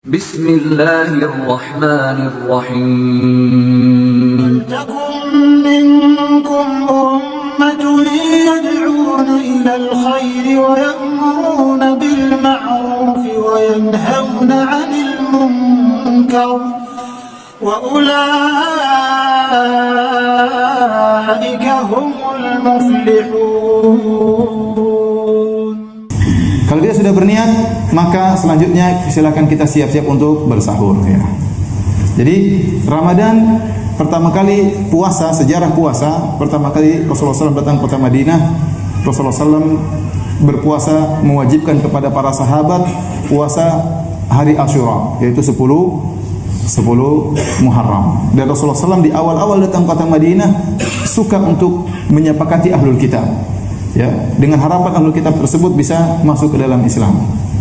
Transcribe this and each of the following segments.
Bismillahirrahmanirrahim. ولتكن منكم أمة يدعون إلى الخير ويأمرون بالمعروف وينهون عن المنكر وأولئك هم المفلحون. Kalau dia sudah berniat, maka selanjutnya silakan kita siap-siap untuk bersahur ya. Jadi Ramadan pertama kali puasa, sejarah puasa, pertama kali Rasulullah SAW datang ke kota Madinah. Rasulullah SAW berpuasa mewajibkan kepada para sahabat puasa hari Asyura, yaitu 10 Muharram. Dan Rasulullah SAW di awal-awal datang ke kota Madinah suka untuk menyepakati ahlul kitab. Ya, dengan harapan ahlul kitab tersebut bisa masuk ke dalam Islam.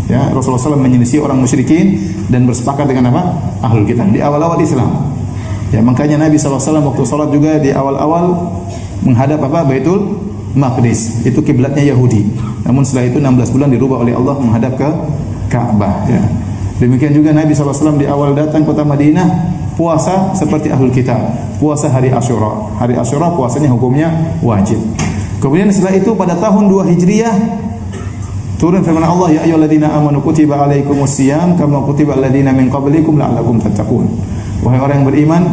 Ya, Rasulullah SAW menyelisih orang musyrikin dan bersepakat dengan apa? Ahlul kitab di awal-awal Islam. Ya, makanya Nabi SAW waktu salat juga di awal-awal menghadap apa? Baitul Maqdis. Itu kiblatnya Yahudi. Namun setelah itu 16 bulan dirubah oleh Allah menghadap ke Ka'bah. Ya. Demikian juga Nabi SAW di awal datang kota Madinah puasa seperti ahlul kitab. Puasa hari Asyura. Hari Asyura puasanya hukumnya wajib. Kemudian setelah itu pada tahun 2 Hijriah turun firman Allah, ya ayyuhalladzina amanu kutiba alaikumusiyam kama kutiba alladzina min qablikum la'allakum tattaqun. Wahai orang yang beriman,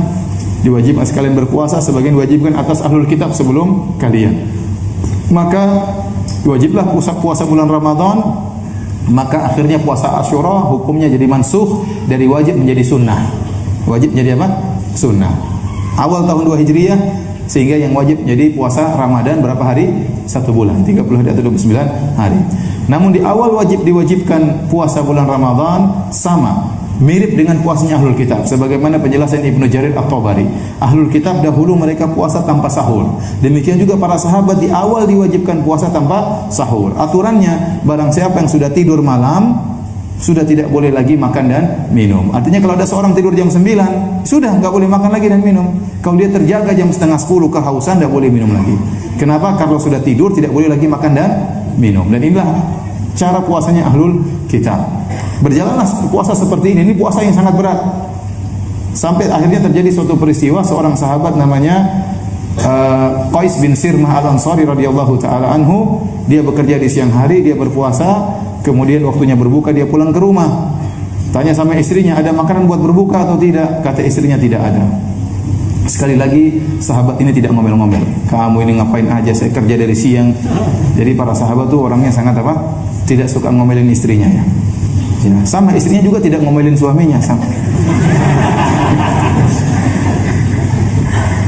diwajibkan sekalian berpuasa sebagian diwajibkan atas ahlul kitab sebelum kalian. Maka wajiblah puasa bulan Ramadan, maka akhirnya puasa Asyura hukumnya jadi mansukh dari wajib menjadi sunnah. Wajib menjadi apa? Sunnah. Awal tahun 2 Hijriah sehingga yang wajib jadi puasa Ramadan berapa hari? 1 bulan, 30 hari atau 29 hari. Namun di awal diwajibkan puasa bulan Ramadan sama, mirip dengan puasanya ahlul kitab. Sebagaimana penjelasan Ibnu Jarir At-Tabari, ahlul kitab dahulu mereka puasa tanpa sahur. Demikian juga para sahabat di awal diwajibkan puasa tanpa sahur. Aturannya, barang siapa yang sudah tidur malam sudah tidak boleh lagi makan dan minum. Artinya kalau ada seorang tidur jam 9, sudah enggak boleh makan lagi dan minum. Kalau dia terjaga jam setengah 10 kehausan, enggak boleh minum lagi. Kenapa? Kalau sudah tidur tidak boleh lagi makan dan minum. Dan inilah cara puasanya ahlul kitab. Berjalanlah puasa seperti ini puasa yang sangat berat. Sampai akhirnya terjadi suatu peristiwa, seorang sahabat namanya Qais bin Sirmah Al-Ansari radhiyallahu taala anhu, dia bekerja di siang hari, dia berpuasa, kemudian waktunya berbuka dia pulang ke rumah. Tanya sama istrinya, ada makanan buat berbuka atau tidak? Kata istrinya tidak ada. Sekali lagi sahabat ini tidak ngomel-ngomel. Kamu ini ngapain aja, saya kerja dari siang. Jadi para sahabat tuh orangnya sangat apa? Tidak suka ngomelin istrinya ya. Ya, sama istrinya juga tidak ngomelin suaminya sama.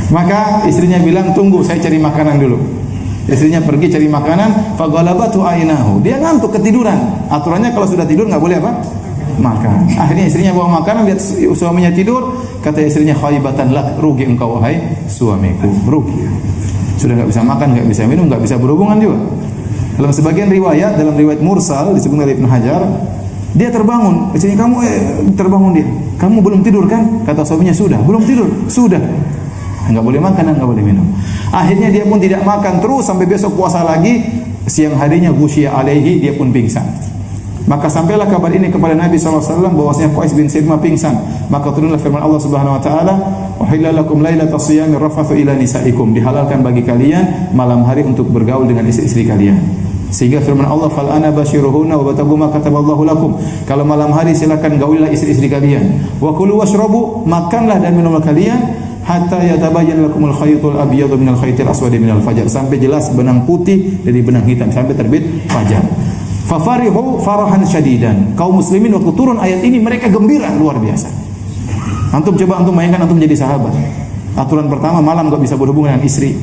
Maka istrinya bilang, tunggu saya cari makanan dulu. Istrinya pergi cari makanan, faghalabatu ainahu. Dia ngantuk ketiduran. Aturannya kalau sudah tidur enggak boleh apa? Makan. Akhirnya istrinya bawa makanan, lihat suaminya tidur, kata istrinya, khaibatan lak, rugi engkau wahai suamiku, rugi. Sudah enggak bisa makan, enggak bisa minum, enggak bisa berhubungan juga. Dalam sebagian riwayat, dalam riwayat mursal disebut oleh Ibnu Hajar, dia terbangun. Istrinya, kamu terbangun dia. Kamu belum tidur kan? Kata suaminya, sudah. Belum tidur? Sudah. Enggak boleh makan, enggak boleh minum. Akhirnya dia pun tidak makan terus sampai besok puasa lagi. Siang harinya ghusyiya alaihi, dia pun pingsan. Maka sampailah kabar ini kepada Nabi SAW bahwasanya Qais bin Sirmah pingsan. Maka turunlah firman Allah Subhanahu wa taala, "Uhilla lakum lailatas siyami rafathu ila nisaikum." Dihalalkan bagi kalian malam hari untuk bergaul dengan istri-istri kalian. Sehingga firman Allah, "Fal ana basyiruhunna wa batagu ma kataballahu lakum." Kalau malam hari silakan gaulilah istri-istri kalian. Wa kulu washrabu, makanlah dan minumlah kalian hatta yatabayyana lakumul khaytul abyadu minal khaytil aswadi minal fajar, sampai jelas benang putih dari benang hitam sampai terbit fajar. Fafarihu farahan syadidan. Kaum muslimin waktu turun ayat ini mereka gembira luar biasa. Antum coba antum bayangkan antum jadi sahabat. Aturan pertama malam enggak bisa berhubungan dengan istri.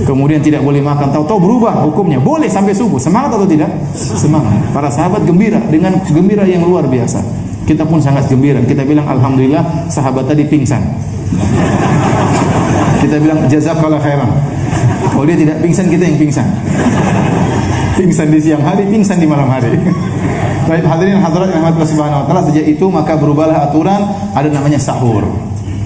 Kemudian tidak boleh makan, tahu-tahu berubah hukumnya. Boleh sampai subuh. Semangat atau tidak? Semangat. Para sahabat gembira dengan gembira yang luar biasa. Kita pun sangat gembira. Kita bilang alhamdulillah sahabat tadi pingsan. Kita bilang jazakallah khairan. Kalau dia tidak pingsan, kita yang pingsan. Pingsan di siang hari, pingsan di malam hari. Baik hadirin hadirat yang rahmatullah subhanahu wa ta'ala, sejak itu maka berubahlah aturan, ada namanya sahur.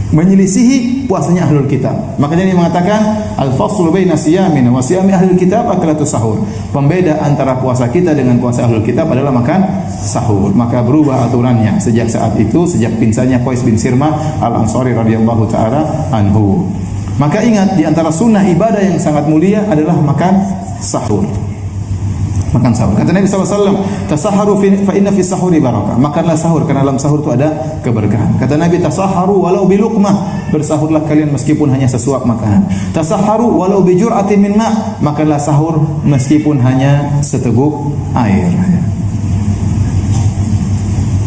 menyelisihi puasanya ahlul kitab. Makanya dia mengatakan al-faslu baina siyamin wa siyami ahlul kitab aklatus sahur. Pembeda antara puasa kita dengan puasa ahlul kitab adalah makan sahur. Maka berubah aturannya sejak saat itu, sejak pingsannya Qais bin Sirmah Al-Ansari radhiyallahu taala anhu. Maka ingat, di antara sunnah ibadah yang sangat mulia adalah makan sahur. Makan sahur. Kata Nabi SAW, tasaharu fa inna fi sahuri barakah. Makanlah sahur karena dalam sahur itu ada keberkahan. Kata Nabi, tasaharu walau biluqmah. Bersahurlah kalian meskipun hanya sesuap makanan. Tasaharu walau bijur'atin min ma'. Makanlah sahur meskipun hanya seteguk air.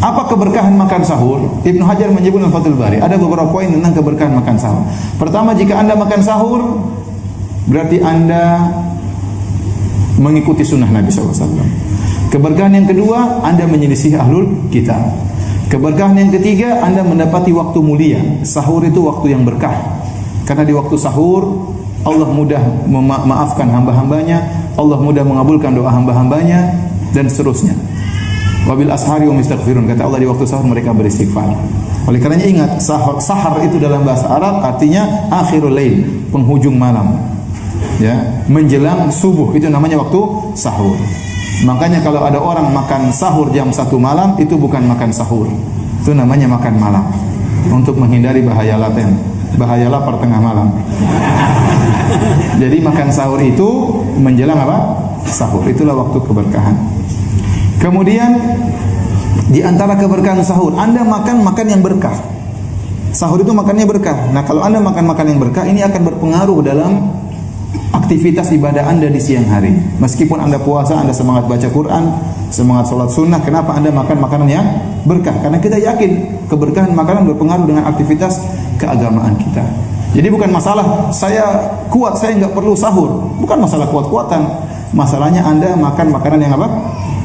Apa keberkahan makan sahur? Ibnu Hajar menyebut dalam Fathul Bari, ada beberapa poin tentang keberkahan makan sahur. Pertama, jika Anda makan sahur, berarti Anda mengikuti sunnah Nabi SAW. Keberkahan yang kedua, Anda menyelisih ahlul kitab. Keberkahan yang ketiga, Anda mendapati waktu mulia. Sahur itu waktu yang berkah. Karena di waktu sahur, Allah mudah memaafkan hamba-hambanya, Allah mudah mengabulkan doa hamba-hambanya, dan seterusnya. Wabil ashari hum yastaghfirun, kata Allah, di waktu sahur mereka beristighfar. Oleh karenanya ingat, sahar itu dalam bahasa Arab artinya akhirul lail, penghujung malam. Ya, menjelang subuh itu namanya waktu sahur. Makanya kalau ada orang makan sahur jam 1 malam, itu bukan makan sahur. Itu namanya makan malam. Untuk menghindari bahaya laten, bahaya lapar tengah malam. Jadi makan sahur itu menjelang apa? Sahur. Itulah waktu keberkahan. Kemudian di antara keberkahan sahur, Anda makan yang berkah. Sahur itu makannya berkah. Nah, kalau Anda makan yang berkah, ini akan berpengaruh dalam aktivitas ibadah Anda di siang hari. Meskipun Anda puasa, Anda semangat baca Quran, semangat sholat sunnah, kenapa Anda makan makanan yang berkah? Karena kita yakin keberkahan makanan berpengaruh dengan aktivitas keagamaan kita. Jadi bukan masalah saya kuat, saya nggak perlu sahur. Bukan masalah kuat-kuatan. Masalahnya Anda makan makanan yang apa?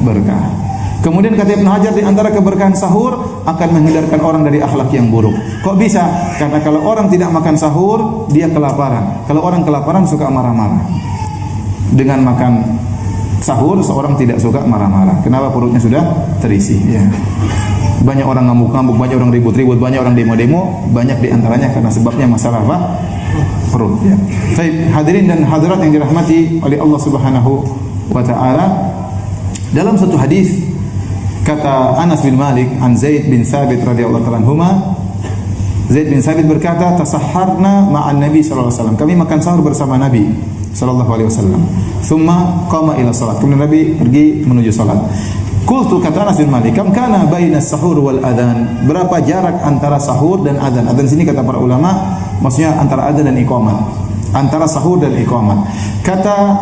Berkah. Kemudian kata Ibnu Hajar, di antara keberkahan sahur akan menghindarkan orang dari akhlak yang buruk. Kok bisa? Karena kalau orang tidak makan sahur, dia kelaparan. Kalau orang kelaparan suka marah-marah. Dengan makan sahur, seorang tidak suka marah-marah. Kenapa? Perutnya sudah terisi. Ya. Banyak orang ngamuk-ngamuk, banyak orang ribut-ribut, banyak orang demo-demo, banyak diantaranya karena sebabnya masalah apa? Perut. Ya. Baik, hadirin dan hadirat yang dirahmati oleh Allah Subhanahu wa taala, dalam satu hadis kata Anas bin Malik an Zaid bin Thabit radhiyallahu ta'ala anhuma, Zaid bin Thabit berkata, tasahharna ma'an Nabi sallallahu alaihi wasallam. Kami makan sahur bersama Nabi sallallahu alaihi wasallam. Tsumma qama ila salat. Kemudian Nabi pergi menuju salat. Qultu, kata Anas bin Malik, kam kana baina sahur wal adzan? Berapa jarak antara sahur dan adzan? Adzan sini kata para ulama maksudnya antara adzan dan iqamah. Antara sahur dan iqamah. Kata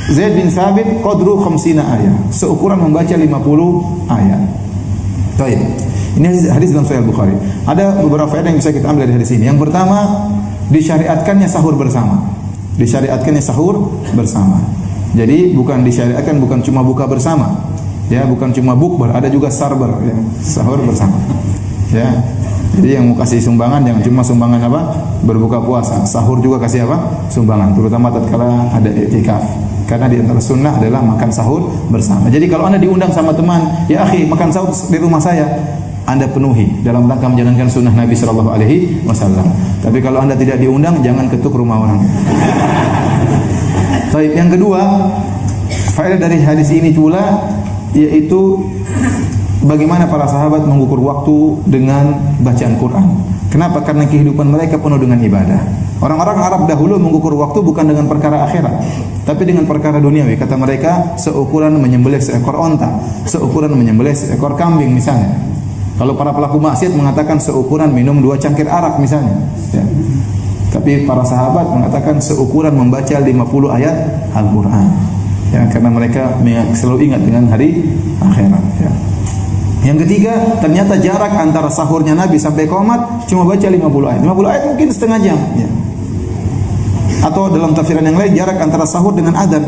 Zaid bin Thabit, qadru 50 ayat, seukuran membaca 50 ayat. Baik. Ini hadis dalam Sahih Bukhari. Ada beberapa faedah yang bisa kita ambil dari hadis ini. Yang pertama, disyariatkannya sahur bersama. Disyariatkannya sahur bersama. Jadi bukan disyariatkan bukan cuma buka bersama. Ya, bukan cuma bukber, ada juga sarber, ya, sahur bersama. Ya. Jadi yang mau kasih sumbangan jangan cuma sumbangan apa? Berbuka puasa. Sahur juga kasih apa? Sumbangan, terutama tatkala ada i'tikaf. Karena di antara sunnah adalah makan sahur bersama. Jadi kalau Anda diundang sama teman, ya akhi, makan sahur di rumah saya, Anda penuhi dalam rangka menjalankan sunnah Nabi sallallahu alaihi wasallam. Tapi kalau Anda tidak diundang, jangan ketuk rumah orang. Baik, yang kedua, faedah dari hadis ini pula yaitu bagaimana para sahabat mengukur waktu dengan bacaan Quran. Kenapa? Karena kehidupan mereka penuh dengan ibadah. Orang-orang Arab dahulu mengukur waktu bukan dengan perkara akhirat, tapi dengan perkara duniawi. Kata mereka, seukuran menyembelih seekor onta, seukuran menyembelih seekor kambing misalnya. Kalau para pelaku maksiat mengatakan seukuran minum 2 cangkir arak misalnya. Ya. Tapi para sahabat mengatakan seukuran membaca 50 ayat Al-Quran. Ya, karena mereka selalu ingat dengan hari akhirat. Ya. Yang ketiga, ternyata jarak antara sahurnya Nabi sampai qomat cuma baca 50 ayat. 50 ayat mungkin setengah jam. Ya. Atau dalam tafsiran yang lain, jarak antara sahur dengan adzan.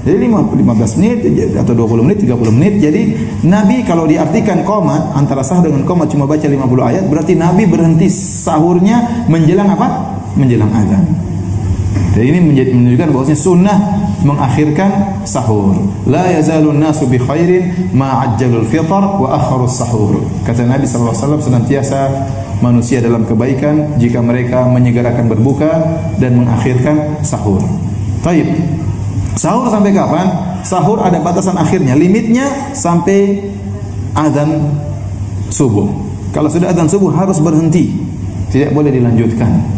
Jadi 15 menit atau 20 menit, 30 menit. Jadi Nabi kalau diartikan qomat, antara sahur dengan qomat cuma baca 50 ayat, berarti Nabi berhenti sahurnya menjelang apa? Menjelang adzan. Jadi ini menunjukkan bahwasanya sunnah mengakhirkan sahur. La yazalun nasu bi khairin ma ajjalul fitr wa akharus sahur. Kata Nabi sallallahu alaihi wasallam, senantiasa manusia dalam kebaikan jika mereka menyegerakan berbuka dan mengakhirkan sahur. Baik. Sahur sampai kapan? Sahur ada batasan akhirnya, limitnya sampai azan subuh. Kalau sudah azan subuh harus berhenti, tidak boleh dilanjutkan.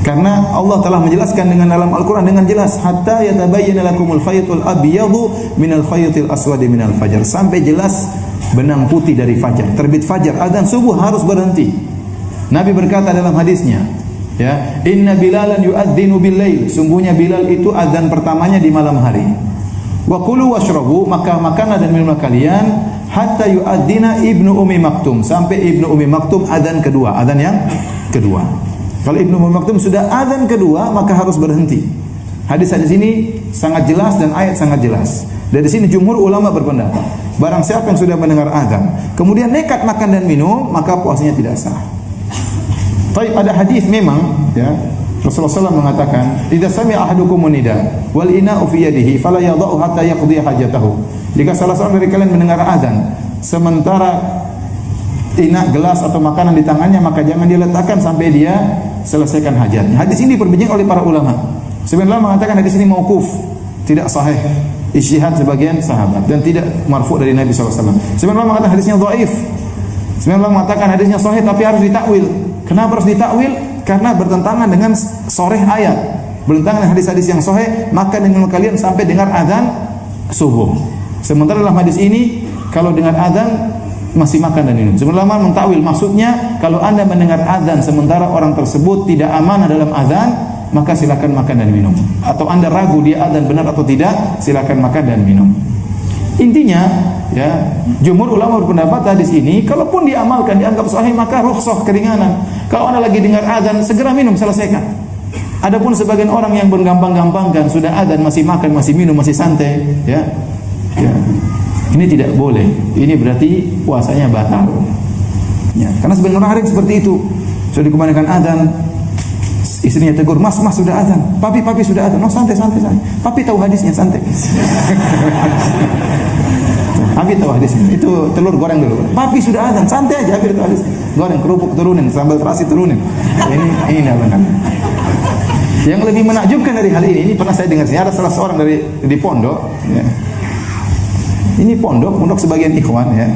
Karena Allah telah menjelaskan dengan dalam Al-Quran dengan jelas, hatta yatabayyana lakumul khaytul abyadu minal khaytil aswadi minal fajar, sampai jelas benang putih dari fajar, terbit fajar, azan subuh harus berhenti. Nabi berkata dalam hadisnya, ya, inna Bilalan yu'adzinu bil-lail, sungguhnya Bilal itu azan pertamanya di malam hari. Wa kulu washrabu, maka makanlah dan minumlah kalian hatta yu'adzina Ibnu Ummi Maktum, sampai Ibnu Ummi Maktum azan kedua, azan yang kedua. Kalau Ibnu Ummi Maktum sudah azan kedua, maka harus berhenti. Hadis-hadis ini sangat jelas dan ayat sangat jelas. Dari sini jumhur ulama berpendapat, barang siapa yang sudah mendengar azan kemudian nekat makan dan minum, maka puasanya tidak sah. Tapi ada hadis memang, ya, Rasulullah SAW mengatakan, "Idza sami'a ahadukum nida wal ina'u fi yadihi fala yadh'u hatta yaqdi hajatahu." Jika salah seorang dari kalian mendengar azan sementara gelas atau makanan di tangannya, maka jangan dia letakkan sampai dia selesaikan hajatnya. Hadis ini diperbincangkan oleh para ulama. Sebenarnya mengatakan hadis ini mauquf, tidak sahih, ijtihad sebagian sahabat dan tidak marfu dari Nabi SAW. Sebenarnya mengatakan hadisnya dhaif. Sebenarnya mengatakan hadisnya sahih tapi harus ditakwil. Kenapa harus ditakwil? Karena bertentangan dengan soreh ayat, bertentangan dengan hadis-hadis yang sahih. Maka dengan kalian sampai dengar azan subuh. Sementara dalam hadis ini kalau dengar azan masih makan dan minum. Sebenarnya mentakwil, maksudnya kalau Anda mendengar azan sementara orang tersebut tidak amanah dalam azan, maka silakan makan dan minum. Atau Anda ragu dia azan benar atau tidak, silakan makan dan minum. Intinya, ya, jumhur ulama berpendapat hadis ini kalaupun diamalkan dianggap sahih, maka rukhsah, keringanan. Kalau Anda lagi dengar azan, segera minum, selesaikan. Adapun sebagian orang yang bergampang-gampangkan, sudah azan masih makan, masih minum, masih santai, ya. Ini tidak boleh. Ini berarti puasanya batal. Ya, karena sebagian orang ada yang seperti itu. Sudah dikumandangkan azan, istrinya tegur, "Mas, sudah azan." "Papi sudah azan." "No, santai. Papi tahu hadisnya, santai." Papi tahu hadisnya. Itu telur goreng dulu. "Papi sudah azan." "Santai aja, Papi tahu hadisnya." Goreng kerupuk turunin, sambal terasi turunin. Ini enggak benar. Yang lebih menakjubkan dari hal ini pernah saya dengar, ada salah seorang di pondok, ya. Ini pondok sebagian ikhwan, ya.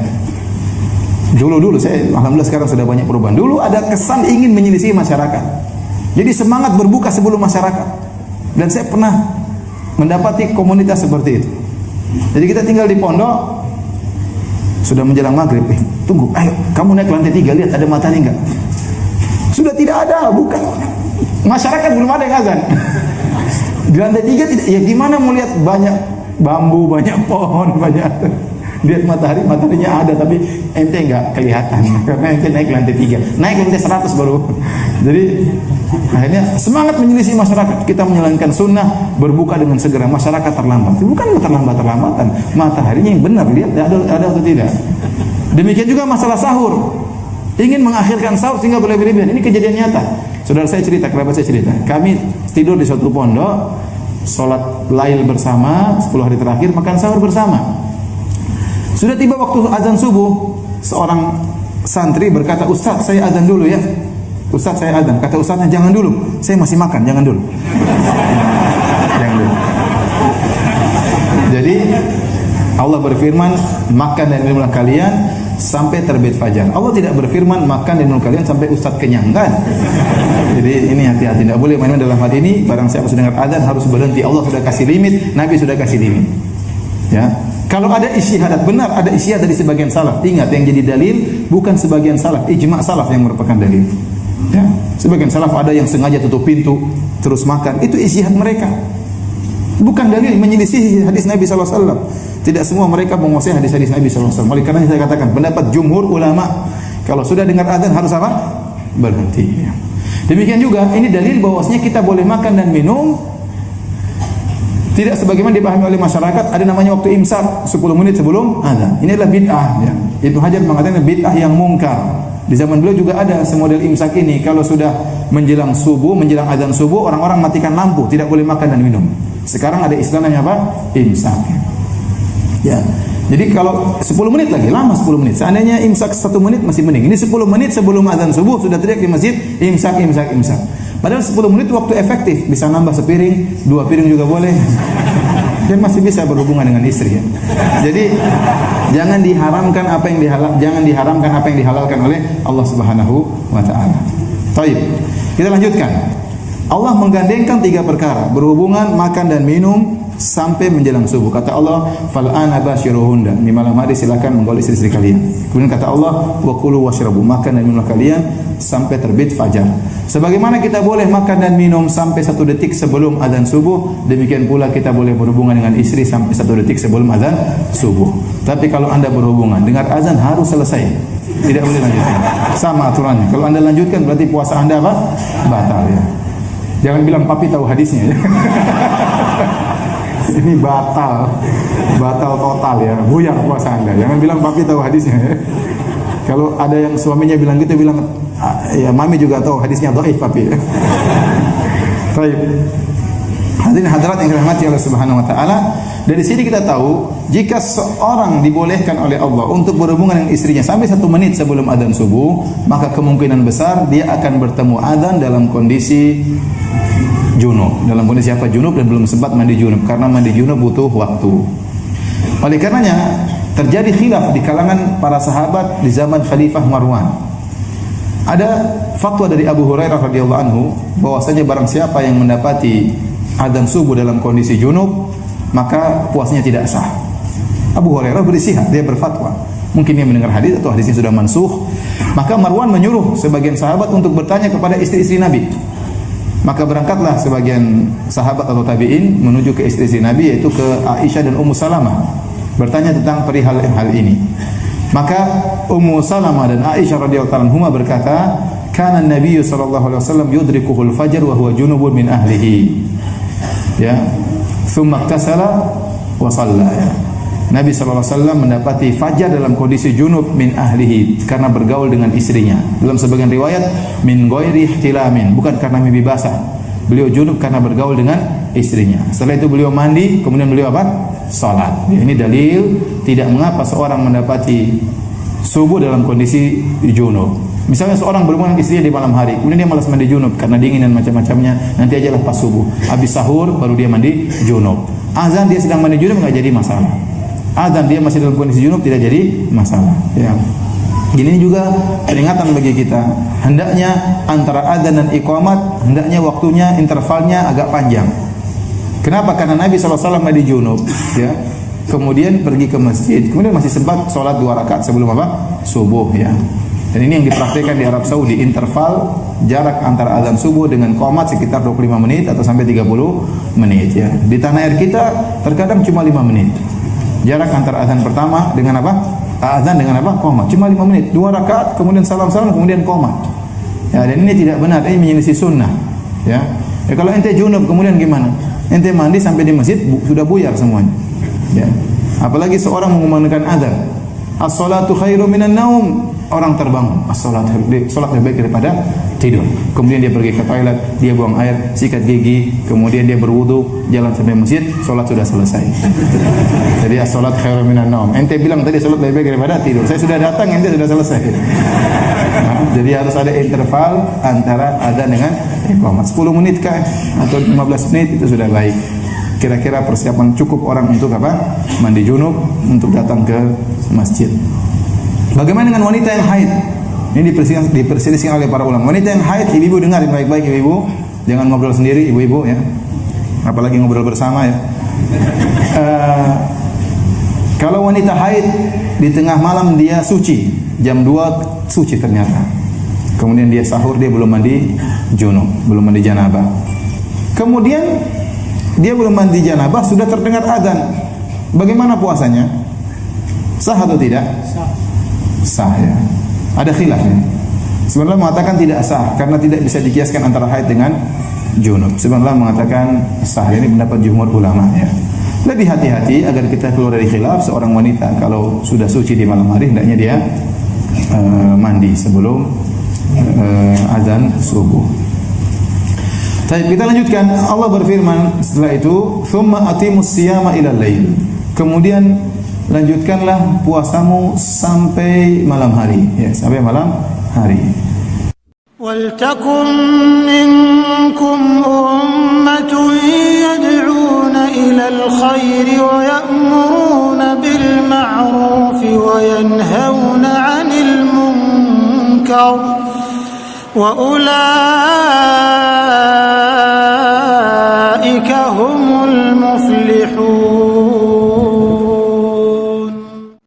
Dulu saya, alhamdulillah sekarang sudah banyak perubahan. Dulu ada kesan ingin menyelisih masyarakat. Jadi semangat berbuka sebelum masyarakat. Dan saya pernah mendapati komunitas seperti itu. Jadi kita tinggal di pondok, sudah menjelang maghrib, tunggu, ayo, kamu naik lantai 3, lihat ada matahari enggak? Sudah tidak ada, bukan. Masyarakat belum ada yang azan. Di lantai 3 tidak, ya gimana mau lihat banyak bambu, banyak pohon, banyak. Lihat mataharinya ada tapi ente enggak kelihatan karena ente naik lantai 3, naik lantai 100 baru. Jadi akhirnya semangat menyelisih masyarakat. Kita menjalankan sunnah berbuka dengan segera, masyarakat terlambat. Bukan terlambat-terlambatan, mataharinya yang benar, lihat ada atau tidak. Demikian juga masalah sahur. Ingin mengakhirkan sahur sehingga berlebihan. Ini kejadian nyata. Saudara saya cerita, kerabat saya cerita. Kami tidur di suatu pondok, sholat lail bersama, 10 hari terakhir makan sahur bersama. Sudah tiba waktu azan subuh, seorang santri berkata, "Ustaz, saya azan dulu ya." "Ustaz, saya azan." Kata ustaznya, "Jangan dulu, saya masih makan, jangan dulu." Jangan dulu. Jadi Allah berfirman, "Makan dan minumlah kalian sampai terbit fajar." Allah tidak berfirman makan dan minum kalian sampai ustaz kenyang, kan? Jadi ini hati-hati, tidak boleh main-main dalam hal ini. Barang siapa sudah dengar azan harus berhenti. Allah sudah kasih limit, Nabi sudah kasih limit. Ya. Kalau ada ijtihad benar, ada ijtihad dari sebagian salaf. Ingat, yang jadi dalil bukan sebagian salaf, ijma' salaf yang merupakan dalil. Ya. Sebagian salaf ada yang sengaja tutup pintu terus makan, itu ijtihad mereka. Bukan dalil menyelisih hadis Nabi sallallahu alaihi wasallam. Tidak semua mereka menguasai hadis-hadis Nabi sallallahu alaihi wasallam. Oleh karena saya katakan, pendapat jumhur ulama, kalau sudah dengar azan harus apa? Berhenti. Demikian juga ini dalil bahwasanya kita boleh makan dan minum tidak sebagaimana dipahami oleh masyarakat. Ada namanya waktu imsak 10 menit sebelum azan. Ini adalah bid'ah, ya. Ibnu Hajar mengatakan bid'ah yang mungkar. Di zaman beliau juga ada semodel imsak ini. Kalau sudah menjelang subuh, menjelang azan subuh, orang-orang matikan lampu, tidak boleh makan dan minum. Sekarang ada istilah namanya apa? Imsak. Ya. Jadi kalau 10 menit lagi, lama 10 menit. Seandainya imsak 1 menit masih mending. Ini 10 menit sebelum azan subuh sudah teriak di masjid, imsak, imsak, imsak. Padahal 10 menit waktu efektif, bisa nambah sepiring, 2 piring juga boleh. Dan masih bisa berhubungan dengan istri ya. Jadi jangan diharamkan apa yang dihalalkan oleh Allah Subhanahu wa taala. Baik. Kita lanjutkan. Allah menggandengkan 3 perkara, berhubungan, makan dan minum sampai menjelang subuh. Kata Allah, "Fal ana basyiruhunna." Di malam hari silakan menggaul istri-istri kalian. Kemudian kata Allah, "Wa kulu washrabu." Makan dan minumlah kalian sampai terbit fajar. Sebagaimana kita boleh makan dan minum sampai 1 detik sebelum azan subuh, demikian pula kita boleh berhubungan dengan istri sampai 1 detik sebelum azan subuh. Tapi kalau Anda berhubungan, dengar azan harus selesai. Tidak boleh lanjutkan. Sama aturannya. Kalau Anda lanjutkan berarti puasa Anda apa? Batal ya. Jangan bilang papi tahu hadisnya ya. Ini batal total ya, buyar puasa Anda. Jangan bilang papi tahu hadisnya ya. Kalau ada yang suaminya bilang gitu, bilang ya mami juga tahu hadisnya dhaif papi. Baik. Hadirin hadirat yang dirahmati Allah Subhanahu wa taala, dari sini kita tahu jika seorang dibolehkan oleh Allah untuk berhubungan dengan istrinya sampai 1 menit sebelum adzan subuh, maka kemungkinan besar dia akan bertemu adzan dalam kondisi junub. Dalam kondisi apa? Junub dan belum sempat mandi junub, karena mandi junub butuh waktu. Oleh karenanya terjadi khilaf di kalangan para sahabat di zaman Khalifah Marwan. Ada fatwa dari Abu Hurairah radhiyallahu anhu bahwasanya barang siapa yang mendapati adzan subuh dalam kondisi junub, maka puasanya tidak sah. Abu Hurairah beristihad, dia berfatwa. Mungkin dia mendengar hadis atau hadisnya sudah mansukh. Maka Marwan menyuruh sebagian sahabat untuk bertanya kepada istri-istri Nabi. Maka berangkatlah sebagian sahabat atau tabi'in menuju ke istri-istri Nabi, yaitu ke Aisyah dan Ummu Salamah, bertanya tentang perihal hal ini. Maka Ummu Salamah dan Aisyah radhiyallahu anhuma berkata, "Kana an-nabiy sallallahu alaihi wasallam yudrikuhul fajr wa huwa junubun min ahlihi." Ya. Tsumma iktasala wa shalla. Ya. Nabi sallallahu alaihi wasallam mendapati fajar dalam kondisi junub min ahlihi, karena bergaul dengan istrinya. Dalam sebagian riwayat min ghairi ihtilamin, bukan karena mimpi basah. Beliau junub karena bergaul dengan istrinya. Setelah itu beliau mandi, kemudian beliau apa? Salat. Ini dalil tidak mengapa seorang mendapati subuh dalam kondisi junub. Misalnya seorang berhubungan dengan istrinya di malam hari, kemudian dia malas mandi junub karena dingin dan macam-macamnya, nanti aja lepas subuh. Habis sahur baru dia mandi junub. Azan dia sedang mandi junub enggak jadi masalah. Azan dia masih dalam kondisi junub tidak jadi masalah. Ya. Ini juga peringatan bagi kita. Hendaknya antara adzan dan iqamat, hendaknya waktunya, intervalnya agak panjang. Kenapa? Karena Nabi SAW mandi junub, ya. Kemudian pergi ke masjid, kemudian masih sempat sholat 2 rakaat sebelum apa? Subuh, ya. Dan ini yang dipraktikkan di Arab Saudi, interval jarak antara azan subuh dengan qomat sekitar 25 menit atau sampai 30 menit, ya. Di tanah air kita terkadang cuma 5 menit. Jarak antara azan pertama dengan apa? Azan dengan apa? Qomat. Cuma 5 menit. 2 rakaat, kemudian salam-salam, kemudian qomat. Ya, dan ini tidak benar. Ini menyelisih sunnah. Ya. Kalau ente junub kemudian gimana? Ente mandi sampai di masjid sudah buyar semuanya. Ya. Apalagi seorang mengumandangkan azan. As-salatu khairu minan naum. Orang terbangun. As-salat lebih baik daripada tidur. Kemudian dia pergi ke toilet, dia buang air, sikat gigi, kemudian dia berwudu, jalan sampai masjid, salat sudah selesai. Jadi as-salat khairu minan naum. Ente bilang tadi salat lebih baik daripada tidur. Saya sudah datang, ente sudah selesai. Nah, jadi harus ada interval antara adzan dengan iqamah. 10 menit kah atau 15 menit itu sudah baik. Kira-kira persiapan cukup orang untuk apa? Mandi junub, untuk datang ke masjid. Bagaimana dengan wanita yang haid? Ini diperselisihkan oleh para ulama. Wanita yang haid, ibu-ibu dengar baik-baik ibu-ibu. Jangan ngobrol sendiri ibu-ibu ya. Apalagi ngobrol bersama ya. Kalau wanita haid di tengah malam dia suci, jam 2 suci ternyata. Kemudian dia sahur, dia belum mandi junub, belum mandi janabah. Kemudian dia belum mandi janabah, sudah terdengar azan. Bagaimana puasanya? Sah atau tidak? Sah ya. Ada khilaf ya. Sebenarnya mengatakan tidak sah karena tidak bisa dikiaskan antara haid dengan junub. Sebenarnya mengatakan sah. Ini pendapat jumhur ulama ya. Lebih hati-hati agar kita keluar dari khilaf. Seorang wanita kalau sudah suci di malam hari hendaknya dia mandi sebelum azan subuh. Baik, kita lanjutkan. Allah berfirman setelah itu, "Tsumma atimus siyama ilal lail." Kemudian lanjutkanlah puasamu sampai malam hari, ya, sampai malam hari. وَلْتَكُنْ مِنْكُمْ أُمَّةٌ يَدْعُونَ إِلَى الْخَيْرِ وَيَأْمُرُونَ بِالْمَعْرُوفِ وَيَنْهَوْنَ عَنِ الْمُنْكَرِ وَأُولَئِكَ